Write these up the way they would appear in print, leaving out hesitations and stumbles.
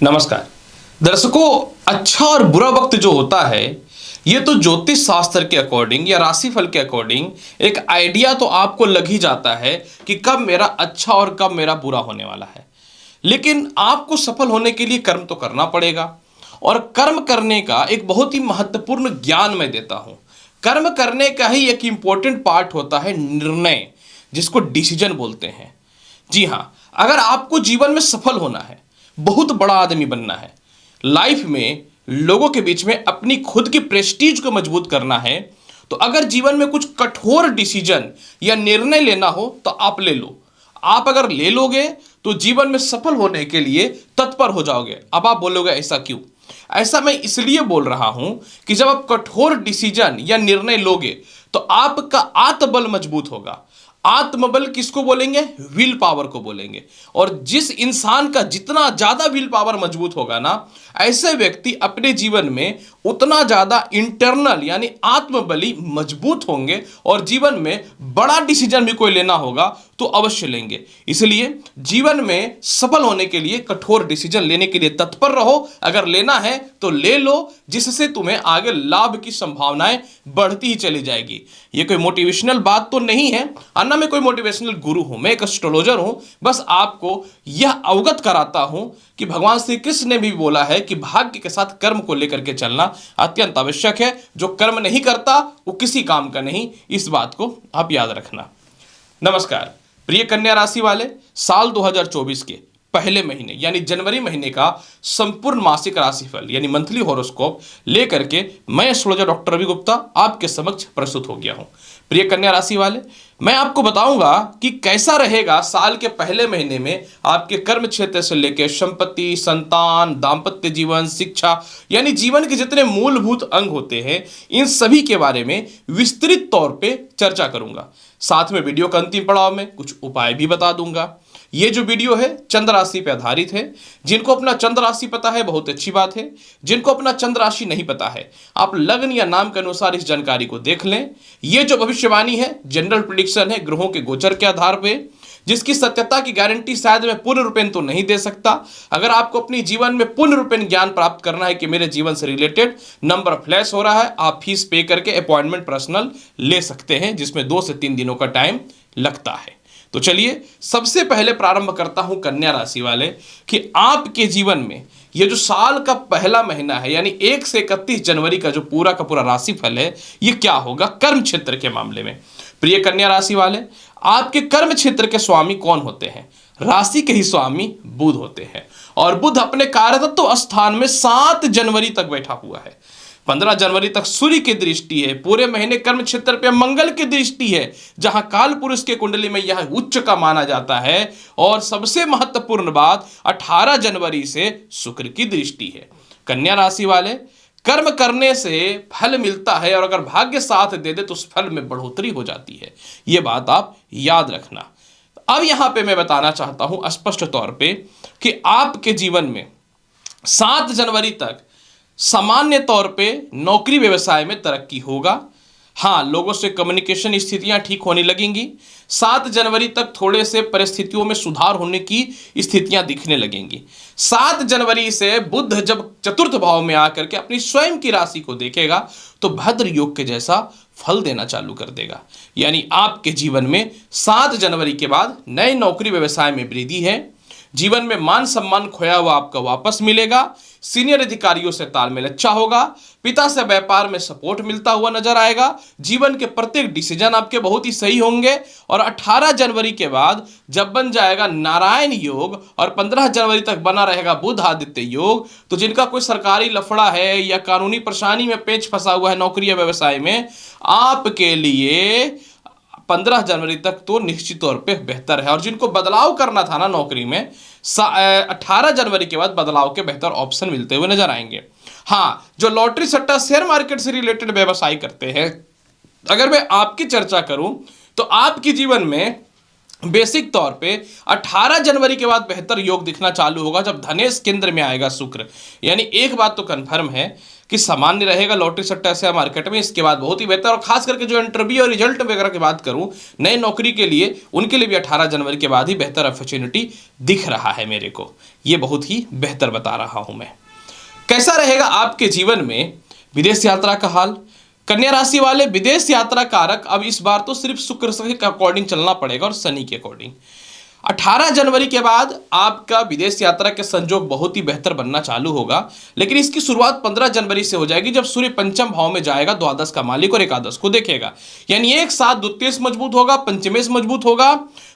नमस्कार दर्शकों। अच्छा और बुरा वक्त जो होता है ये तो ज्योतिष शास्त्र के अकॉर्डिंग या राशिफल के अकॉर्डिंग एक आइडिया तो आपको लग ही जाता है कि कब मेरा अच्छा और कब मेरा बुरा होने वाला है। लेकिन आपको सफल होने के लिए कर्म तो करना पड़ेगा और कर्म करने का एक बहुत ही महत्वपूर्ण ज्ञान मैं देता हूं। कर्म करने का ही एक इंपॉर्टेंट पार्ट होता है निर्णय, जिसको डिसीजन बोलते हैं। जी हाँ, अगर आपको जीवन में सफल होना है, बहुत बड़ा आदमी बनना है, लाइफ में लोगों के बीच में अपनी खुद की प्रेस्टीज को मजबूत करना है, तो अगर जीवन में कुछ कठोर डिसीजन या निर्णय लेना हो तो आप ले लो। आप अगर ले लोगे तो जीवन में सफल होने के लिए तत्पर हो जाओगे। अब आप बोलोगे ऐसा क्यों? ऐसा मैं इसलिए बोल रहा हूं कि जब आप कठोर डिसीजन या निर्णय लोगे तो आपका आत्मबल मजबूत होगा। आत्मबल किसको बोलेंगे? विल पावर को बोलेंगे। और जिस इंसान का जितना ज्यादा विल पावर मजबूत होगा ना, ऐसे व्यक्ति अपने जीवन में उतना ज्यादा इंटरनल यानी आत्मबली मजबूत होंगे और जीवन में बड़ा डिसीजन भी कोई लेना होगा तो अवश्य लेंगे। इसलिए जीवन में सफल होने के लिए कठोर डिसीजन लेने के लिए तत्पर रहो। अगर लेना है तो ले लो, जिससे तुम्हें आगे लाभ की संभावनाएं बढ़ती ही चली जाएगी। ये कोई मोटिवेशनल बात तो नहीं है, अन्ना मैं कोई मोटिवेशनल गुरु हूं, मैं एक एस्ट्रोलॉजर हूं। बस आपको यह अवगत कराता हूं कि भगवान श्री कृष्ण ने भी बोला है कि भाग्य के साथ कर्म को लेकर के चलना अत्यंत आवश्यक है। जो कर्म नहीं करता वो किसी काम का नहीं, इस बात को आप याद रखना। नमस्कार प्रिय कन्या राशि वाले, साल 2024 के पहले महीने यानी जनवरी महीने का संपूर्ण मासिक राशिफल यानी मंथली हॉरोस्कोप लेकर के मैं एस्ट्रोलॉजर डॉक्टर रवि गुप्ता आपके समक्ष प्रस्तुत हो गया हूं। प्रिय कन्या राशि वाले, मैं आपको बताऊंगा कि कैसा रहेगा साल के पहले महीने में आपके कर्म क्षेत्र से लेकर संपत्ति, संतान, दाम्पत्य जीवन, शिक्षा यानी जीवन के जितने मूलभूत अंग होते हैं, इन सभी के बारे में विस्तृत तौर पे चर्चा करूंगा। साथ में वीडियो का अंतिम पड़ाव में कुछ उपाय भी बता दूंगा। ये जो वीडियो है चंद्र राशि पे आधारित है। जिनको अपना चंद्र राशि पता है बहुत अच्छी बात है, जिनको अपना चंद्र राशि नहीं पता है आप लग्न या नाम के अनुसार इस जानकारी को देख लें। ये जो भविष्यवाणी है जनरल प्रेडिक्शन है ग्रहों के गोचर के आधार पे, जिसकी सत्यता की गारंटी शायद मैं पूर्ण रूपेण तो नहीं दे सकता। अगर आपको अपनी जीवन में पूर्ण रूपेण ज्ञान प्राप्त करना है कि मेरे जीवन से रिलेटेड नंबर फ्लैश हो रहा है, आप फीस पे करके अपॉइंटमेंट पर्सनल ले सकते हैं, जिसमें 2 से 3 दिनों का टाइम लगता है। तो चलिए सबसे पहले प्रारंभ करता हूं कन्या राशि वाले कि आपके जीवन में ये जो साल का पहला महीना है यानी 1 से 31 जनवरी का जो पूरा का पूरा राशिफल है, ये क्या होगा कर्म क्षेत्र के मामले में। प्रिय कन्या राशि वाले, आपके कर्म क्षेत्र के स्वामी कौन होते हैं? राशि के ही स्वामी बुध होते हैं और बुध अपने कार्यतत्व स्थान में 7 जनवरी तक बैठा हुआ है। 15 जनवरी तक सूर्य की दृष्टि है। पूरे महीने कर्म क्षेत्र पे मंगल की दृष्टि है, जहां काल पुरुष के कुंडली में यह उच्च का माना जाता है। और सबसे महत्वपूर्ण बात 18 जनवरी से शुक्र की दृष्टि है। कन्या राशि वाले, कर्म करने से फल मिलता है और अगर भाग्य साथ दे दे तो उस फल में बढ़ोतरी हो जाती है। यह बात आप याद रखना। अब यहां पे मैं बताना चाहता हूं स्पष्ट तौर पे कि आपके जीवन में 7 जनवरी तक सामान्य तौर पे नौकरी व्यवसाय में तरक्की होगा। हाँ, लोगों से कम्युनिकेशन स्थितियां ठीक होने लगेंगी। 7 जनवरी तक थोड़े से परिस्थितियों में सुधार होने की स्थितियां दिखने लगेंगी। 7 जनवरी से बुध जब चतुर्थ भाव में आकर के अपनी स्वयं की राशि को देखेगा तो भद्र योग के जैसा फल देना चालू कर देगा। यानी आपके जीवन में 7 जनवरी के बाद नए नौकरी व्यवसाय में वृद्धि है। जीवन में मान सम्मान खोया हुआ आपका वापस मिलेगा। सीनियर अधिकारियों से तालमेल अच्छा होगा। पिता से व्यापार में सपोर्ट मिलता हुआ नजर आएगा। जीवन के प्रत्येक डिसीजन आपके बहुत ही सही होंगे। और 18 जनवरी के बाद जब बन जाएगा नारायण योग और 15 जनवरी तक बना रहेगा बुध आदित्य योग, तो जिनका कोई सरकारी लफड़ा है या कानूनी परेशानी में पेच फंसा हुआ है नौकरी या व्यवसाय में, आपके लिए 15 जनवरी तक तो निश्चित तौर पे बेहतर है। और जिनको बदलाव करना था ना नौकरी में, 18 जनवरी के बाद बदलाव के बेहतर ऑप्शन मिलते हुए नजर आएंगे। हाँ, जो लॉटरी सट्टा शेयर मार्केट से रिलेटेड व्यवसाय करते हैं, अगर मैं आपकी चर्चा करूं तो आपके जीवन में बेसिक तौर पे 18 जनवरी के बाद बेहतर योग दिखना चालू होगा जब धनेश केंद्र में आएगा शुक्र। यानी एक बात तो कंफर्म है, कि सामान्य रहेगा लॉटरी सट्टा शेयर मार्केट में, इसके बाद बहुत ही बेहतर। और खास करके जो इंटरव्यू और रिजल्ट वगैरह की बात करूं नए नौकरी के लिए, उनके लिए भी 18 जनवरी के बाद ही बेहतर अपॉर्चुनिटी दिख रहा है मेरे को, ये बहुत ही बेहतर बता रहा हूं मैं। कैसा रहेगा आपके जीवन में विदेश यात्रा का हाल? कन्या राशि वाले, विदेश यात्रा कारक अब इस बार तो सिर्फ शुक्र के अकॉर्डिंग चलना पड़ेगा और शनि के अकॉर्डिंग। 18 जनवरी के बाद आपका विदेश यात्रा के संजोग बहुत ही बेहतर बनना चालू होगा, लेकिन इसकी शुरुआत 15 जनवरी से हो जाएगी, जब सूर्य पंचम भाव में जाएगा, द्वादश का मालिक और एकादश को देखेगा। यानी एक साथ द्वितीयश मजबूत होगा, पंचमेश मजबूत होगा,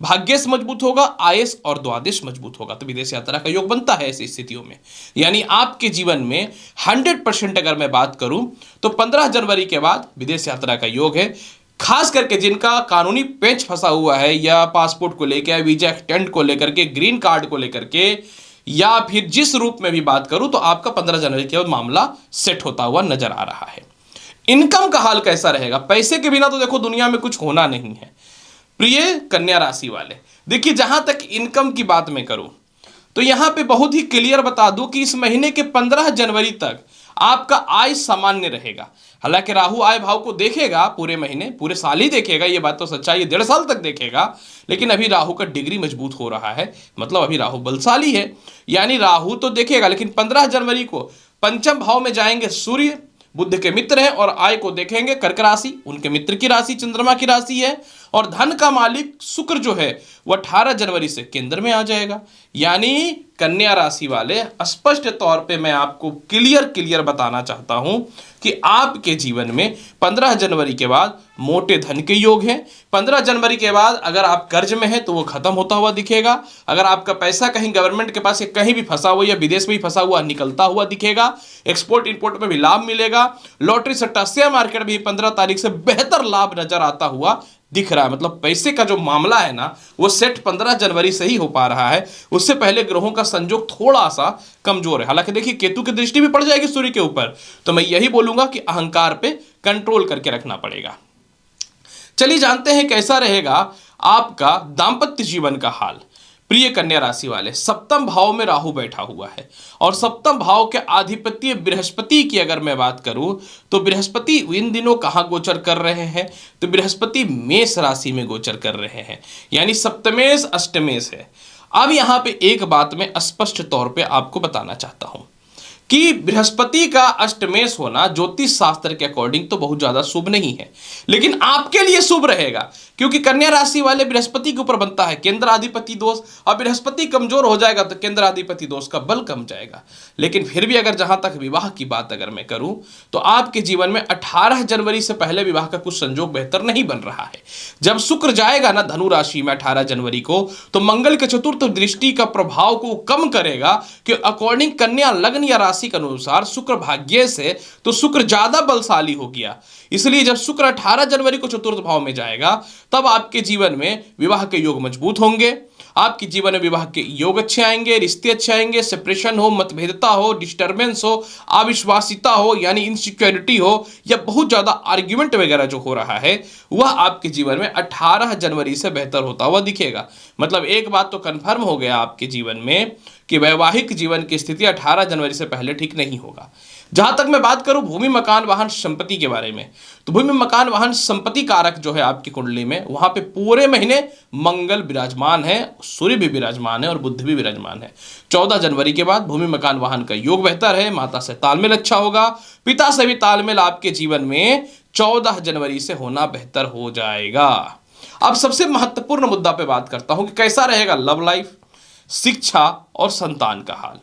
भाग्यश मजबूत होगा, आयश और द्वादश मजबूत होगा। तो विदेश यात्रा का योग बनता है ऐसी स्थितियों में। यानी आपके जीवन में 100% अगर मैं बात करूं तो 15 जनवरी के बाद विदेश यात्रा का योग है। खास करके जिनका कानूनी पेच फंसा हुआ है, या पासपोर्ट को लेकर, वीजा एक्सटेंड को लेकर के, ग्रीन कार्ड को लेकर के, या फिर जिस रूप में भी बात करूं, तो आपका 15 जनवरी के बाद मामला सेट होता हुआ नजर आ रहा है। इनकम का हाल कैसा रहेगा? पैसे के बिना तो देखो दुनिया में कुछ होना नहीं है प्रिय कन्या राशि वाले। देखिए, जहां तक इनकम की बात मैं करूं तो यहां पे बहुत ही क्लियर बता दूं कि इस महीने के 15 जनवरी तक आपका आय सामान्य रहेगा। हालांकि राहु आय भाव को देखेगा पूरे महीने, पूरे साल ही देखेगा, ये बात तो सच्चाई है, 1.5 साल तक देखेगा। लेकिन अभी राहु का डिग्री मजबूत हो रहा है, मतलब अभी राहु बलशाली है। यानी राहु तो देखेगा, लेकिन 15 जनवरी को पंचम भाव में जाएंगे सूर्य, बुध के मित्र हैं, और आय को देखेंगे कर्क राशि, उनके मित्र की राशि चंद्रमा की राशि है। और धन का मालिक शुक्र जो है वो 18 जनवरी से केंद्र में आ जाएगा। यानी कन्या राशि वाले, स्पष्ट तौर पे मैं आपको क्लियर बताना चाहता हूं कि आपके जीवन में 15 जनवरी के बाद मोटे धन के योग हैं। 15 जनवरी के बाद अगर आप कर्ज में हैं तो वो खत्म होता हुआ दिखेगा। अगर आपका पैसा कहीं गवर्नमेंट के पास कहीं भी फंसा हुआ या विदेश में भी फंसा हुआ निकलता हुआ दिखेगा। एक्सपोर्ट इंपोर्ट में भी लाभ मिलेगा। लॉटरी सट्टा शेयर मार्केट में भी 15 तारीख से बेहतर लाभ नजर आता हुआ दिख रहा है। मतलब पैसे का जो मामला है ना, वो सेट 15 जनवरी से ही हो पा रहा है। उससे पहले ग्रहों का संयोग थोड़ा सा कमजोर है। हालांकि देखिए, केतु की दृष्टि भी पड़ जाएगी सूर्य के ऊपर, तो मैं यही बोलूंगा कि अहंकार पे कंट्रोल करके रखना पड़ेगा। चलिए जानते हैं कैसा रहेगा आपका दांपत्य जीवन का हाल। प्रिय कन्या राशि वाले, सप्तम भाव में राहु बैठा हुआ है, और सप्तम भाव के अधिपति बृहस्पति की अगर मैं बात करूं तो बृहस्पति इन दिनों कहां गोचर कर रहे हैं? तो बृहस्पति मेष राशि में गोचर कर रहे हैं, यानी सप्तमेश अष्टमेश है। अब यहां पे एक बात मैं स्पष्ट तौर पे आपको बताना चाहता हूं कि बृहस्पति का अष्टमेश होना ज्योतिष शास्त्र के अकॉर्डिंग तो बहुत ज्यादा शुभ नहीं है, लेकिन आपके लिए शुभ रहेगा, क्योंकि कन्या राशि वाले बृहस्पति के ऊपर बनता है केंद्राधिपति दोष, और बृहस्पति कमजोर हो जाएगा तो केंद्राधिपति दोष का बल कम जाएगा। लेकिन फिर भी अगर जहां तक विवाह की बात अगर मैं करूं तो आपके जीवन में 18 जनवरी से पहले विवाह का कुछ संजोग बेहतर नहीं बन रहा है। जब शुक्र जाएगा ना धनु राशि में 18 जनवरी को, तो मंगल के चतुर्थ दृष्टि का प्रभाव को कम करेगा कि अकॉर्डिंग कन्या लग्न या राशि के अनुसार शुक्र भाग्य से, तो शुक्र ज्यादा बलशाली हो गया। इसलिए जब शुक्र 18 जनवरी को चतुर्थ भाव में जाएगा तब आपके जीवन में विवाह के योग मजबूत होंगे। आपके जीवन में विवाह के योग अच्छे आएंगे, रिश्ते अच्छे आएंगे, सेपरेशन हो, मतभेदता हो, डिस्टर्बेंस हो, अविश्वासिता हो यानी इनसिक्योरिटी हो, या बहुत ज्यादा आर्ग्यूमेंट वगैरह जो हो रहा है वह आपके जीवन में 18 जनवरी से बेहतर होता हुआ दिखेगा। मतलब एक बात तो कंफर्म हो गया आपके जीवन में कि वैवाहिक जीवन की स्थिति 18 जनवरी से पहले ठीक नहीं होगा। जहां तक मैं बात करूं भूमि मकान वाहन संपत्ति के बारे में, तो भूमि मकान वाहन संपत्ति कारक जो है आपकी कुंडली में, वहां पे पूरे महीने मंगल विराजमान है, सूर्य भी विराजमान है और बुध भी विराजमान है। 14 जनवरी के बाद भूमि मकान वाहन का योग बेहतर है, माता से तालमेल अच्छा होगा, पिता से भी तालमेल आपके जीवन में 14 जनवरी से होना बेहतर हो जाएगा। अब सबसे महत्वपूर्ण मुद्दा पे बात करता हूं कि कैसा रहेगा लव लाइफ, शिक्षा और संतान का हाल।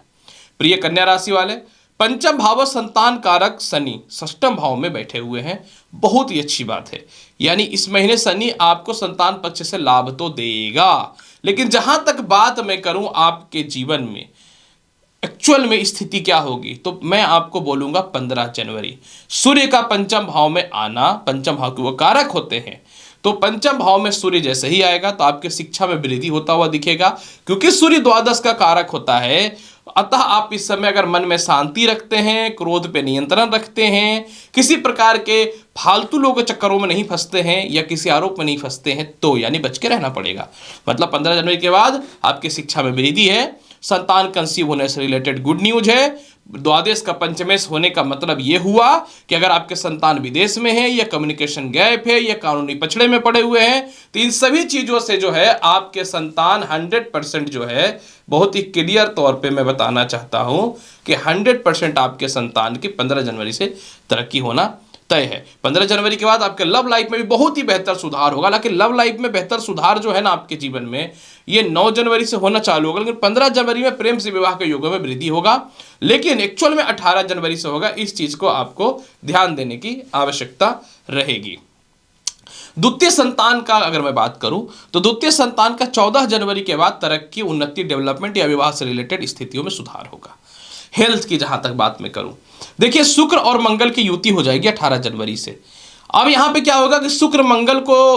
प्रिय कन्या राशि वाले, पंचम भाव संतान कारक शनि षष्ठम भाव में बैठे हुए हैं, बहुत ही अच्छी बात है। यानी इस महीने शनि आपको संतान पक्ष से लाभ तो देगा, लेकिन जहां तक बात मैं करूं आपके जीवन में एक्चुअल में स्थिति क्या होगी, तो मैं आपको बोलूंगा 15 जनवरी सूर्य का पंचम भाव में आना। पंचम भाव के वो कारक होते हैं, तो पंचम भाव में सूर्य जैसे ही आएगा तो आपके शिक्षा में वृद्धि होता हुआ दिखेगा, क्योंकि सूर्य द्वादश का कारक होता है। अतः आप इस समय अगर मन में शांति रखते हैं, क्रोध पे नियंत्रण रखते हैं, किसी प्रकार के फालतू लोगों के चक्करों में नहीं फंसते हैं या किसी आरोप में नहीं फंसते हैं, तो यानी बच के रहना पड़ेगा। मतलब 15 जनवरी के बाद आपकी शिक्षा में वृद्धि है, संतान कंसीव होने से रिलेटेड गुड न्यूज है। द्वादश का पंचमेश होने का मतलब ये हुआ कि अगर आपके संतान विदेश में है या कम्युनिकेशन गैप है या कानूनी पछड़े में पड़े हुए हैं, तो इन सभी चीजों से जो है आपके संतान 100% जो है, बहुत ही क्लियर तौर पे मैं बताना चाहता हूं कि 100% आपके संतान की 15 जनवरी से तरक्की होना तय है। 15 जनवरी के बाद आपके लव लाइफ में भी बहुत ही बेहतर सुधार होगा। लेकिन लव लाइफ में बेहतर सुधार जो है ना आपके जीवन में, ये 9 जनवरी से होना चालू होगा, लेकिन 15 जनवरी में प्रेम से विवाह के योगों में वृद्धि होगा, लेकिन एक्चुअल में 18 जनवरी से होगा। इस चीज को आपको ध्यान देने की आवश्यकता रहेगी। द्वितीय संतान का अगर मैं बात करूं तो द्वितीय संतान का 14 जनवरी के बाद तरक्की, उन्नति, डेवलपमेंट या विवाह से रिलेटेड स्थितियों में सुधार होगा। हेल्थ की जहां तक बात मैं करूं, देखिए शुक्र और मंगल की युति हो जाएगी 18 जनवरी से। अब यहां पे क्या होगा कि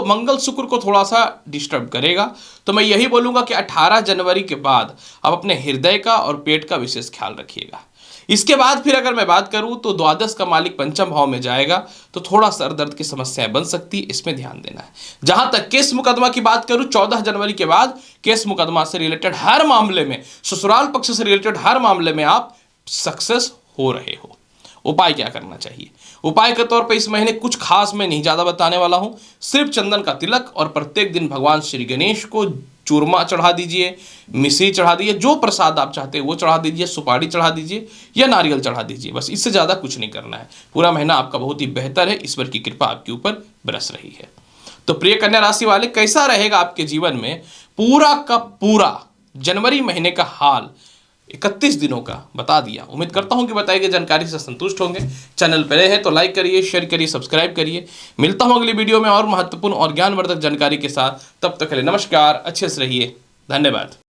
मंगल शुक्र को थोड़ा सा डिस्टर्ब करेगा, तो मैं यही बोलूंगा कि 18 जनवरी के बाद आप अपने हृदय का और पेट का विशेष ख्याल रखिएगा। इसके बाद फिर अगर मैं बात करूं तो द्वादश का मालिक पंचम भाव में जाएगा, तो थोड़ा सर दर्द की समस्याएं बन सकती है, इसमें ध्यान देना है। जहां तक केस मुकदमा की बात करूं, 14 जनवरी के बाद केस मुकदमा से रिलेटेड हर मामले में, ससुराल पक्ष से रिलेटेड हर मामले में आप सक्सेस हो रहे हो। उपाय क्या करना चाहिए? उपाय के तौर पे इस महीने कुछ खास मैं नहीं ज्यादा बताने वाला हूं, सिर्फ चंदन का तिलक और प्रत्येक दिन भगवान श्री गणेश को चूरमा चढ़ा दीजिए, मिश्री चढ़ा दीजिए, जो प्रसाद आप चाहते हैं वो चढ़ा दीजिए, सुपारी चढ़ा दीजिए या नारियल चढ़ा दीजिए, बस इससे ज्यादा कुछ नहीं करना है। पूरा महीना आपका बहुत ही बेहतर है, ईश्वर की कृपा आपके ऊपर बरस रही है। तो प्रिय कन्या राशि वाले, कैसा रहेगा आपके जीवन में पूरा का पूरा जनवरी महीने का हाल 31 दिनों का बता दिया। उम्मीद करता हूं कि बताई गई जानकारी से संतुष्ट होंगे। चैनल पर नए हैं तो लाइक करिए, शेयर करिए, सब्सक्राइब करिए। मिलता हूं अगली वीडियो में और महत्वपूर्ण और ज्ञानवर्धक जानकारी के साथ। तब तक के लिए नमस्कार, अच्छे से रहिए, धन्यवाद।